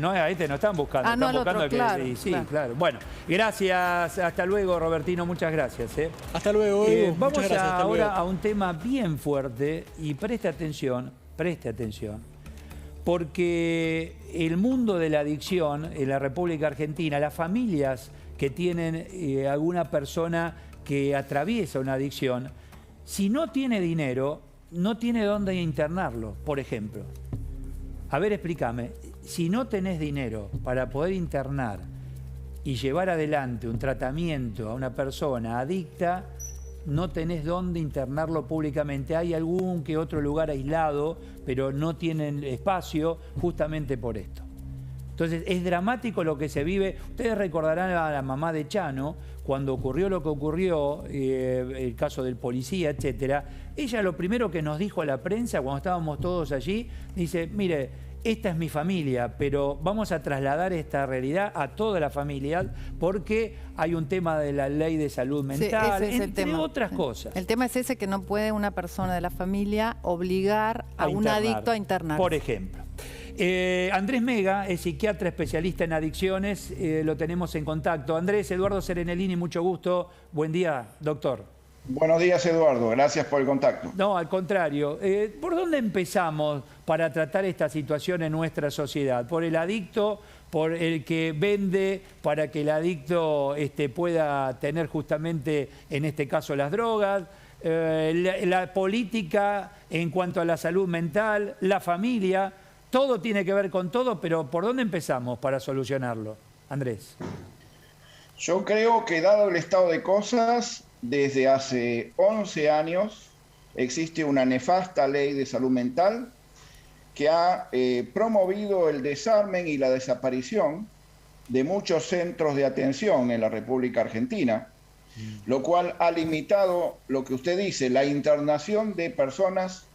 No, a este no están buscando, Ah, no, están buscando otro, claro, sí, claro. Bueno, gracias, hasta luego, Robertino, muchas gracias. Hasta luego, Edu. Vamos Muchas gracias, hasta ahora luego. a un tema bien fuerte y preste atención, porque el mundo de la adicción en la República Argentina, las familias que tienen alguna persona que atraviesa una adicción, si no tiene dinero, no tiene dónde internarlo, por ejemplo. A ver, explícame, si no tenés dinero para poder internar y llevar adelante un tratamiento a una persona adicta, no tenés dónde internarlo públicamente. Hay algún que otro lugar aislado, pero no tienen espacio justamente por esto. Entonces, es dramático lo que se vive. Ustedes recordarán a la mamá de Chano, cuando ocurrió lo que ocurrió, el caso del policía, etcétera. Ella lo primero que nos dijo a la prensa, cuando estábamos todos allí, dice, mire, esta es mi familia, pero vamos a trasladar esta realidad a toda la familia porque hay un tema de la ley de salud mental, ese es entre otras cosas. El tema es ese, que no puede una persona de la familia obligar a un adicto a internarse. Por ejemplo. Andrés Mega es psiquiatra especialista en adicciones, lo tenemos en contacto. Andrés, Eduardo Serenellini, mucho gusto. Buen día, doctor. Buenos días, Eduardo. Gracias por el contacto. No, al contrario. ¿Por dónde empezamos para tratar esta situación en nuestra sociedad? ¿Por el adicto? ¿Por el que vende para que el adicto pueda tener justamente, en este caso, las drogas? La política en cuanto a la salud mental, la familia, todo tiene que ver con todo, pero ¿por dónde empezamos para solucionarlo? Andrés. Yo creo que dado el estado de cosas, desde hace 11 años existe una nefasta ley de salud mental que ha promovido el desarme y la desaparición de muchos centros de atención en la República Argentina, lo cual ha limitado lo que usted dice, la internación de personas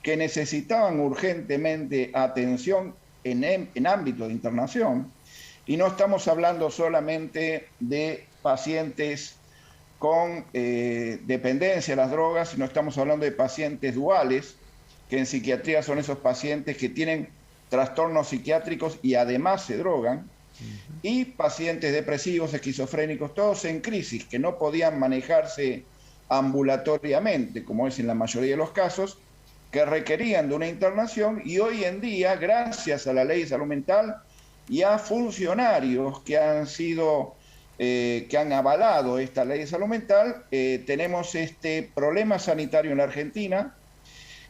que necesitaban urgentemente atención en ámbito de internación. Y no estamos hablando solamente de pacientes con dependencia de las drogas, sino estamos hablando de pacientes duales, que en psiquiatría son esos pacientes que tienen trastornos psiquiátricos y además se drogan, y pacientes depresivos, esquizofrénicos, todos en crisis, que no podían manejarse ambulatoriamente, como es en la mayoría de los casos, que requerían de una internación, y hoy en día, gracias a la ley de salud mental y a funcionarios que han sido, que han avalado esta ley de salud mental, tenemos este problema sanitario en la Argentina,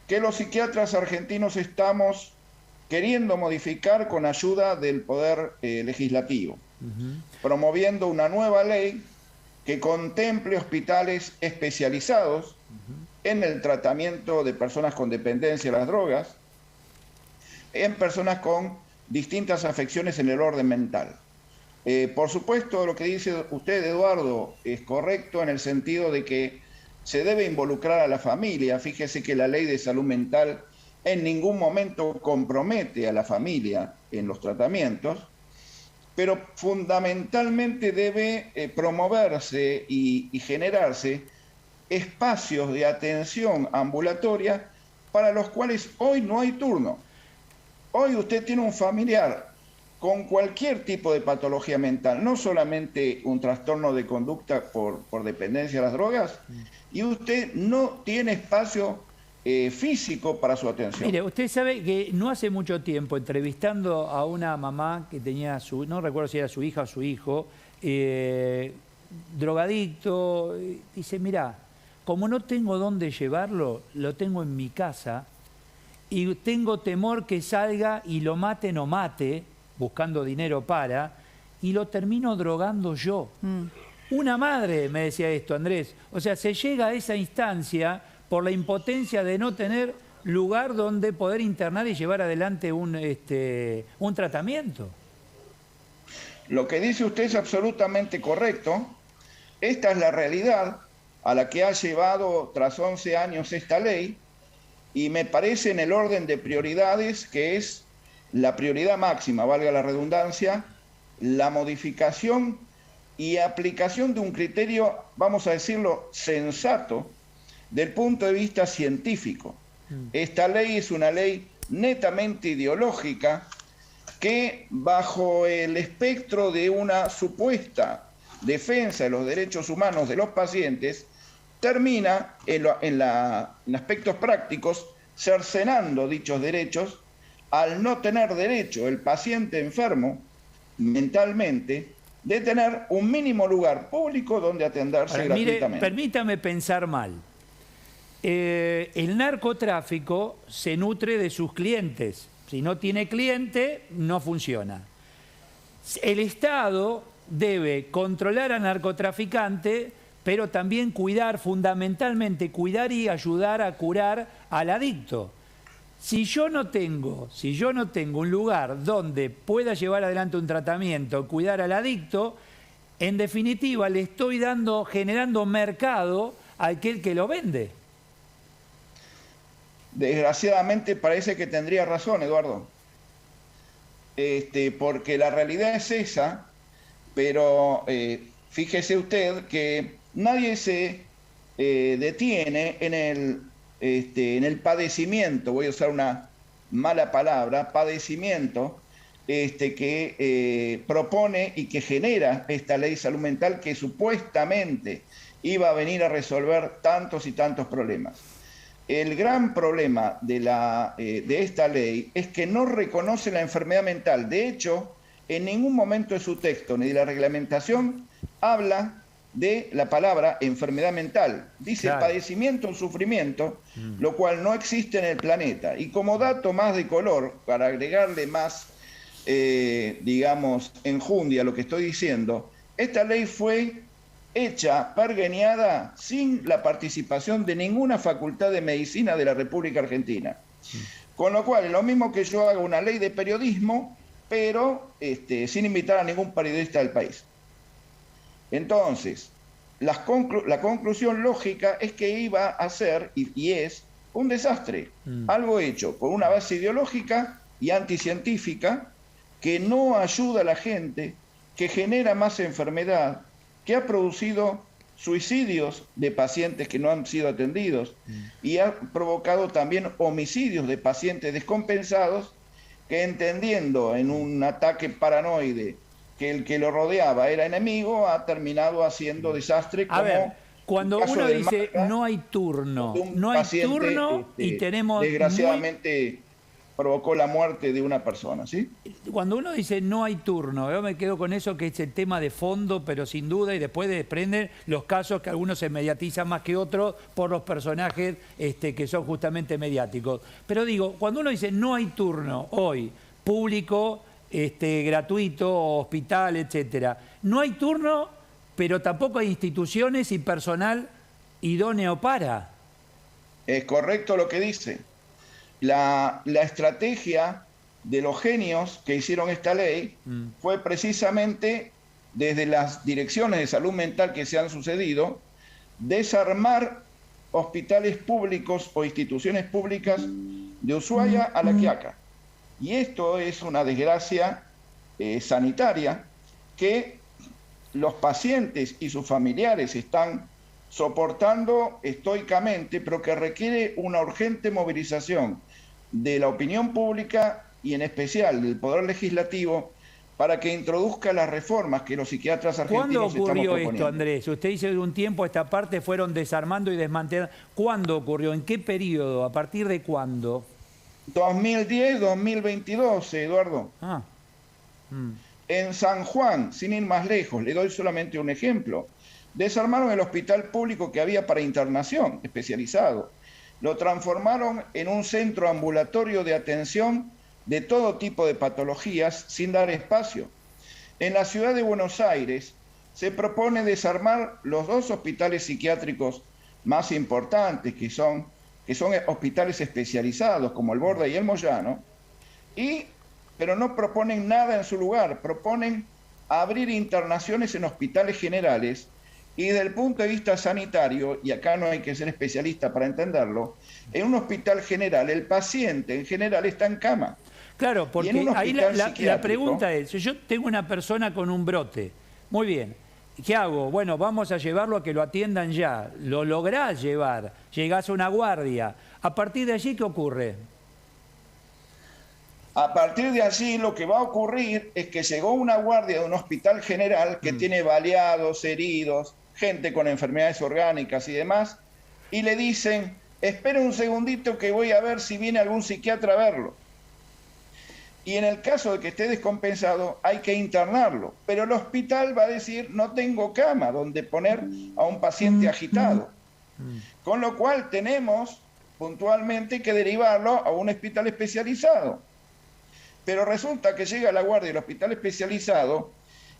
que los psiquiatras argentinos estamos queriendo modificar con ayuda del Poder Legislativo, promoviendo una nueva ley que contemple hospitales especializados en el tratamiento de personas con dependencia de las drogas, en personas con distintas afecciones en el orden mental. Por supuesto, lo que dice usted, Eduardo, es correcto en el sentido de que se debe involucrar a la familia. Fíjese que la ley de salud mental en ningún momento compromete a la familia en los tratamientos, pero fundamentalmente debe promoverse y generarse espacios de atención ambulatoria para los cuales hoy no hay turno. Hoy usted tiene un familiar con cualquier tipo de patología mental, no solamente un trastorno de conducta por dependencia de las drogas, y usted no tiene espacio físico para su atención. Mire, usted sabe que no hace mucho tiempo, entrevistando a una mamá que tenía no recuerdo si era su hija o su hijo, drogadicto, dice, mirá, como no tengo dónde llevarlo, lo tengo en mi casa y tengo temor que salga y lo maten o mate, buscando dinero y lo termino drogando yo. Una madre me decía esto, Andrés. O sea, se llega a esa instancia por la impotencia de no tener lugar donde poder internar y llevar adelante un tratamiento. Lo que dice usted es absolutamente correcto. Esta es la realidad a la que ha llevado tras 11 años esta ley, y me parece en el orden de prioridades que es la prioridad máxima, valga la redundancia, la modificación y aplicación de un criterio, vamos a decirlo, sensato, del punto de vista científico. Esta ley es una ley netamente ideológica que bajo el espectro de una supuesta defensa de los derechos humanos de los pacientes, termina en aspectos prácticos cercenando dichos derechos al no tener derecho el paciente enfermo mentalmente de tener un mínimo lugar público donde atenderse gratuitamente. Mire, permítame pensar mal. El narcotráfico se nutre de sus clientes. Si no tiene cliente, no funciona. El Estado debe controlar al narcotraficante, pero también cuidar, fundamentalmente cuidar y ayudar a curar al adicto. Si yo no tengo un lugar donde pueda llevar adelante un tratamiento, cuidar al adicto, en definitiva le estoy generando mercado a aquel que lo vende. Desgraciadamente parece que tendría razón, Eduardo. Porque la realidad es esa, pero fíjese usted que nadie se detiene en el padecimiento, voy a usar una mala palabra, padecimiento, que propone y que genera esta ley de salud mental que supuestamente iba a venir a resolver tantos y tantos problemas. El gran problema de esta ley es que no reconoce la enfermedad mental. De hecho, en ningún momento de su texto ni de la reglamentación habla de la palabra enfermedad mental. Dice claro, padecimiento o sufrimiento, lo cual no existe en el planeta. Y como dato más de color, para agregarle más, digamos, enjundia a lo que estoy diciendo, esta ley fue hecha, pergeñada, sin la participación de ninguna facultad de medicina de la República Argentina. Con lo cual, es lo mismo que yo haga una ley de periodismo, pero sin invitar a ningún periodista del país. Entonces, la conclusión lógica es que iba a ser, y es, un desastre. Algo hecho por una base ideológica y anticientífica que no ayuda a la gente, que genera más enfermedad, que ha producido suicidios de pacientes que no han sido atendidos y ha provocado también homicidios de pacientes descompensados que, entendiendo en un ataque paranoide que el que lo rodeaba era enemigo, ha terminado haciendo desastre como... A ver, cuando uno dice no hay turno, no hay turno y tenemos... Desgraciadamente provocó la muerte de una persona, ¿sí? Cuando uno dice no hay turno, yo me quedo con eso que es el tema de fondo, pero sin duda, y después desprenden los casos que algunos se mediatizan más que otros por los personajes que son justamente mediáticos. Pero digo, cuando uno dice no hay turno hoy, público, gratuito, hospital, etcétera, no hay turno, pero tampoco hay instituciones y personal idóneo para. Es correcto lo que dice. La estrategia de los genios que hicieron esta ley fue precisamente, desde las direcciones de salud mental que se han sucedido, desarmar hospitales públicos o instituciones públicas de Ushuaia a La Quiaca. Y esto es una desgracia sanitaria que los pacientes y sus familiares están soportando estoicamente, pero que requiere una urgente movilización de la opinión pública y en especial del Poder Legislativo para que introduzca las reformas que los psiquiatras argentinos estamos proponiendo. ¿Cuándo ocurrió esto, Andrés? Usted dice que de un tiempo a esta parte fueron desarmando y desmantelando. ¿Cuándo ocurrió? ¿En qué periodo? ¿A partir de cuándo? 2010, 2022, Eduardo. En San Juan, sin ir más lejos, le doy solamente un ejemplo. Desarmaron el hospital público que había para internación especializado. Lo transformaron en un centro ambulatorio de atención de todo tipo de patologías sin dar espacio. En la ciudad de Buenos Aires se propone desarmar los dos hospitales psiquiátricos más importantes, que son hospitales especializados como el Borda y el Moyano, pero no proponen nada en su lugar, proponen abrir internaciones en hospitales generales. Y desde el punto de vista sanitario, y acá no hay que ser especialista para entenderlo, en un hospital general el paciente en general está en cama. Claro, porque ahí la pregunta es, si yo tengo una persona con un brote, muy bien, ¿qué hago? Bueno, vamos a llevarlo a que lo atiendan ya. Lo lográs llevar, llegás a una guardia. A partir de allí, ¿qué ocurre? A partir de allí lo que va a ocurrir es que llegó una guardia de un hospital general que tiene baleados, heridos, gente con enfermedades orgánicas y demás, y le dicen, espera un segundito que voy a ver si viene algún psiquiatra a verlo. Y en el caso de que esté descompensado hay que internarlo, pero el hospital va a decir, no tengo cama donde poner a un paciente agitado. Con lo cual tenemos puntualmente que derivarlo a un hospital especializado. Pero resulta que llega la guardia del hospital especializado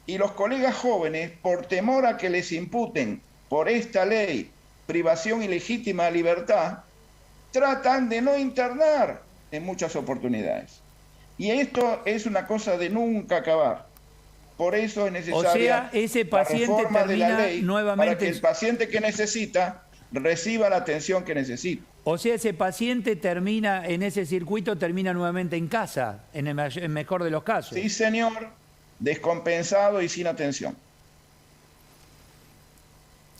y los colegas jóvenes, por temor a que les imputen por esta ley privación ilegítima de libertad, tratan de no internar en muchas oportunidades. Y esto es una cosa de nunca acabar. Por eso es necesaria ese paciente la reforma de la termina ley nuevamente para que el paciente que necesita reciba la atención que necesita. O sea, ese paciente termina en ese circuito, termina nuevamente en casa, en el mejor de los casos. Sí, señor, descompensado y sin atención.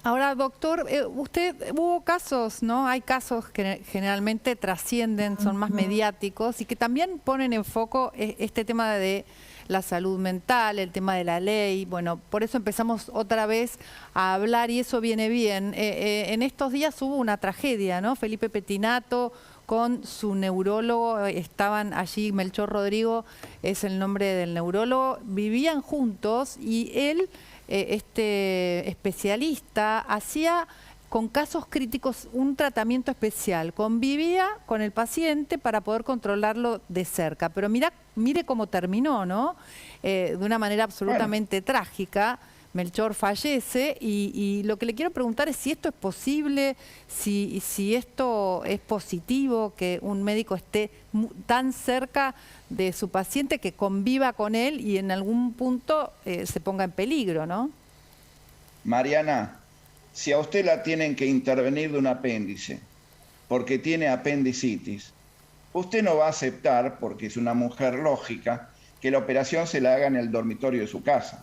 Ahora, doctor, hubo casos, ¿no? Hay casos que generalmente trascienden, son más mediáticos y que también ponen en foco este tema de la salud mental, el tema de la ley. Bueno, por eso empezamos otra vez a hablar y eso viene bien. En estos días hubo una tragedia, ¿no? Felipe Pettinato con su neurólogo, estaban allí, Melchor Rodrigo es el nombre del neurólogo, vivían juntos y él, este especialista, hacía con casos críticos un tratamiento especial, convivía con el paciente para poder controlarlo de cerca, pero mire cómo terminó, ¿no? De una manera absolutamente trágica. Melchor fallece y lo que le quiero preguntar es si esto es posible, si esto es positivo, que un médico esté tan cerca de su paciente, que conviva con él y en algún punto se ponga en peligro, ¿no? Mariana, si a usted la tienen que intervenir de un apéndice porque tiene apendicitis, usted no va a aceptar, porque es una mujer lógica, que la operación se la haga en el dormitorio de su casa.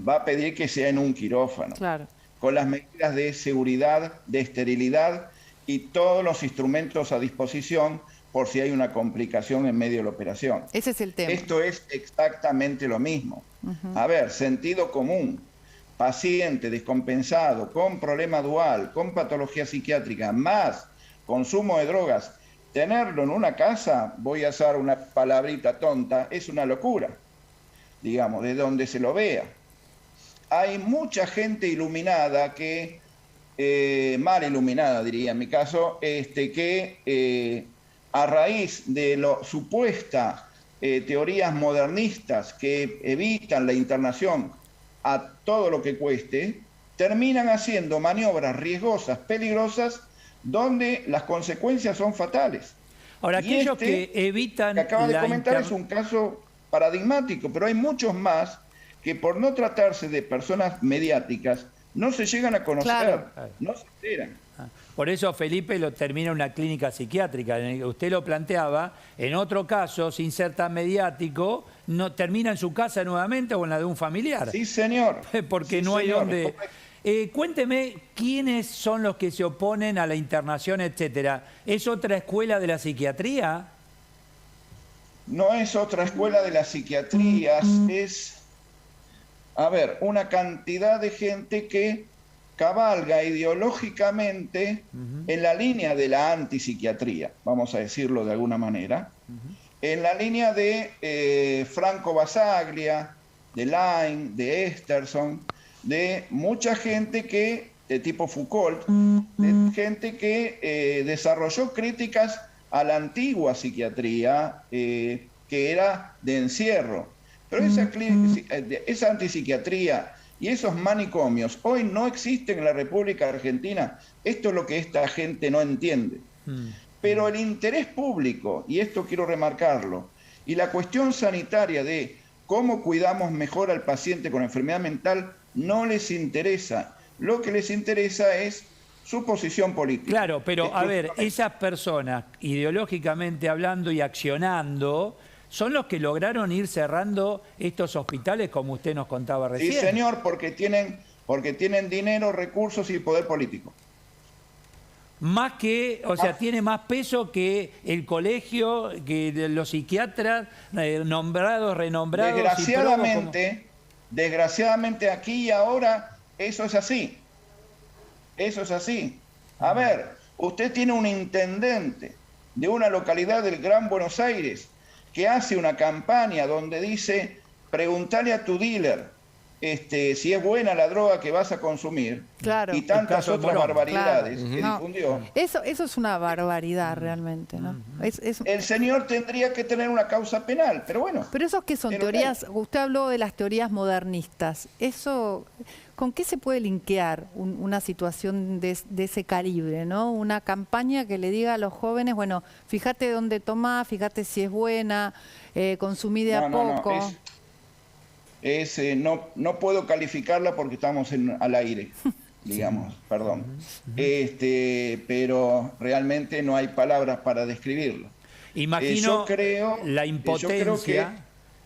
Va a pedir que sea en un quirófano, claro, con las medidas de seguridad, de esterilidad y todos los instrumentos a disposición por si hay una complicación en medio de la operación. Ese es el tema. Esto es exactamente lo mismo. A ver, sentido común. Paciente descompensado, con problema dual, con patología psiquiátrica, más consumo de drogas, tenerlo en una casa, voy a usar una palabrita tonta, es una locura, digamos, de donde se lo vea. Hay mucha gente iluminada que, mal iluminada diría en mi caso, que a raíz de supuestas teorías modernistas que evitan la internación a todo lo que cueste, terminan haciendo maniobras riesgosas, peligrosas, donde las consecuencias son fatales. Ahora, aquellos que evitan que acaba de comentar es un caso paradigmático, pero hay muchos más que por no tratarse de personas mediáticas no se llegan a conocer, claro, no se enteran. Por eso Felipe lo termina en una clínica psiquiátrica. Usted lo planteaba, en otro caso, sin ser tan mediático, no termina en su casa nuevamente o en la de un familiar. Sí, señor. Porque sí, no hay señor. dónde... cuénteme quiénes son los que se oponen a la internación, etcétera. ¿Es otra escuela de la psiquiatría? No es otra escuela de la psiquiatría, es, a ver, una cantidad de gente que cabalga ideológicamente en la línea de la antipsiquiatría, vamos a decirlo de alguna manera, en la línea de Franco Basaglia, de Laing, de Esterson, de mucha gente que, de tipo Foucault, de gente que desarrolló críticas a la antigua psiquiatría, que era de encierro. Pero esa antipsiquiatría y esos manicomios hoy no existen en la República Argentina. Esto es lo que esta gente no entiende. Pero el interés público, y esto quiero remarcarlo, y la cuestión sanitaria de cómo cuidamos mejor al paciente con enfermedad mental no les interesa. Lo que les interesa es su posición política. Claro, pero a ver, esas personas, ideológicamente hablando y accionando, son los que lograron ir cerrando estos hospitales, como usted nos contaba recién. Sí, señor, porque tienen dinero, recursos y poder político. Más que, o sea, tiene más peso que el colegio, que los psiquiatras nombrados, renombrados. Desgraciadamente aquí y ahora eso es así. Eso es así. A ver, usted tiene un intendente de una localidad del Gran Buenos Aires que hace una campaña donde dice, preguntale a tu dealer si es buena la droga que vas a consumir, claro, y tantas otras barbaridades claro, que difundió. Eso es una barbaridad realmente, ¿no? El señor tendría que tener una causa penal, pero bueno. Pero esos que son teorías, usted habló de las teorías modernistas, eso, ¿con qué se puede linkear una situación de ese calibre, ¿no? Una campaña que le diga a los jóvenes, bueno, fíjate dónde tomás, fíjate si es buena, consumí de a poco. No puedo calificarla porque estamos al aire, digamos, perdón. Pero realmente no hay palabras para describirlo. Imagino la impotencia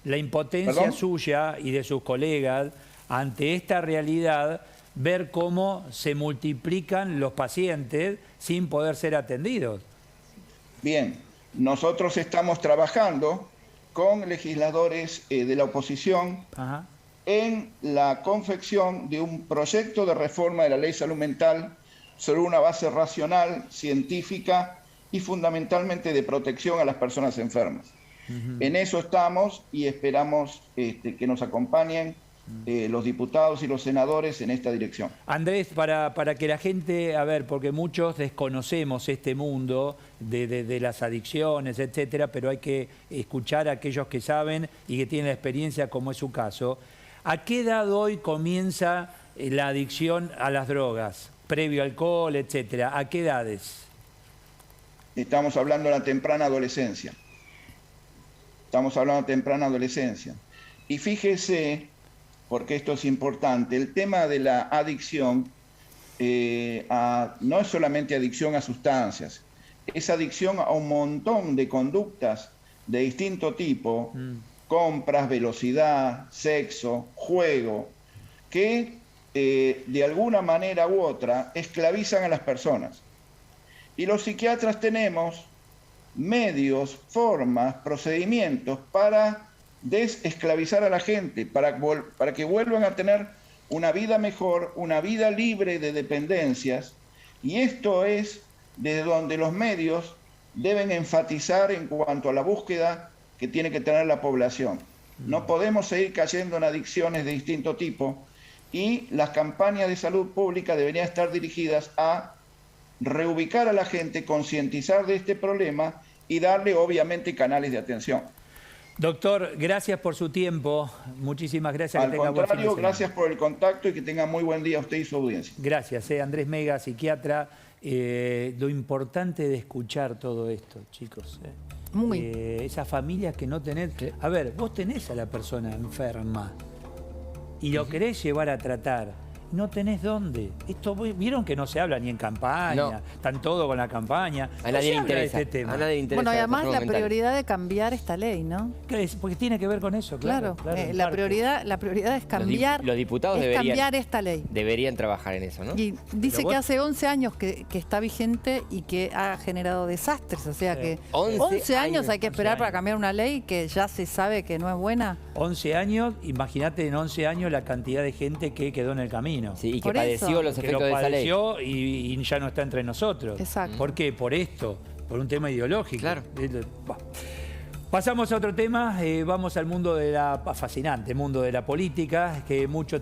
¿Perdón? suya y de sus colegas ante esta realidad, ver cómo se multiplican los pacientes sin poder ser atendidos. Bien, nosotros estamos trabajando con legisladores de la oposición en la confección de un proyecto de reforma de la Ley de Salud Mental sobre una base racional, científica y fundamentalmente de protección a las personas enfermas. En eso estamos y esperamos que nos acompañen los diputados y los senadores en esta dirección. Andrés, para que la gente, a ver, porque muchos desconocemos este mundo de las adicciones, etcétera, pero hay que escuchar a aquellos que saben y que tienen la experiencia, como es su caso. ¿A qué edad hoy comienza la adicción a las drogas? Previo alcohol, etcétera. ¿A qué edades? Estamos hablando de la temprana adolescencia. Y fíjese, porque esto es importante, el tema de la adicción no es solamente adicción a sustancias, es adicción a un montón de conductas de distinto tipo, compras, velocidad, sexo, juego, que de alguna manera u otra esclavizan a las personas. Y los psiquiatras tenemos medios, formas, procedimientos para desesclavizar a la gente, para que vuelvan a tener una vida mejor, una vida libre de dependencias, y esto es desde donde los medios deben enfatizar en cuanto a la búsqueda que tiene que tener la población. No podemos seguir cayendo en adicciones de distinto tipo, y las campañas de salud pública deberían estar dirigidas a reubicar a la gente, concientizar de este problema y darle obviamente canales de atención. Doctor, gracias por su tiempo. Muchísimas gracias. Al contrario, gracias por el contacto y que tenga muy buen día usted y su audiencia. Gracias, Andrés Mega, psiquiatra. Lo importante de escuchar todo esto, chicos. Esas familias que no tenés... A ver, vos tenés a la persona enferma y lo querés llevar a tratar. No tenés dónde. Vieron que no se habla ni en campaña, no. Están todos con la campaña. A nadie le interesa. Este tema. A nadie le interesa. Bueno, y además la prioridad de cambiar esta ley, ¿no? Porque tiene que ver con eso, claro. La prioridad es cambiar, los diputados cambiar esta ley. Deberían trabajar en eso, ¿no? Y dice que hace 11 años que está vigente y que ha generado desastres. O sea que 11 años hay que esperar para cambiar una ley que ya se sabe que no es buena. 11 años, imagínate en 11 años la cantidad de gente que quedó en el camino. Sí, y que padeció los efectos de esa ley. Y ya no está entre nosotros. Exacto. ¿Por qué? Por esto, por un tema ideológico. Claro. Pasamos a otro tema, vamos al mundo fascinante mundo de la política, que mucho tiempo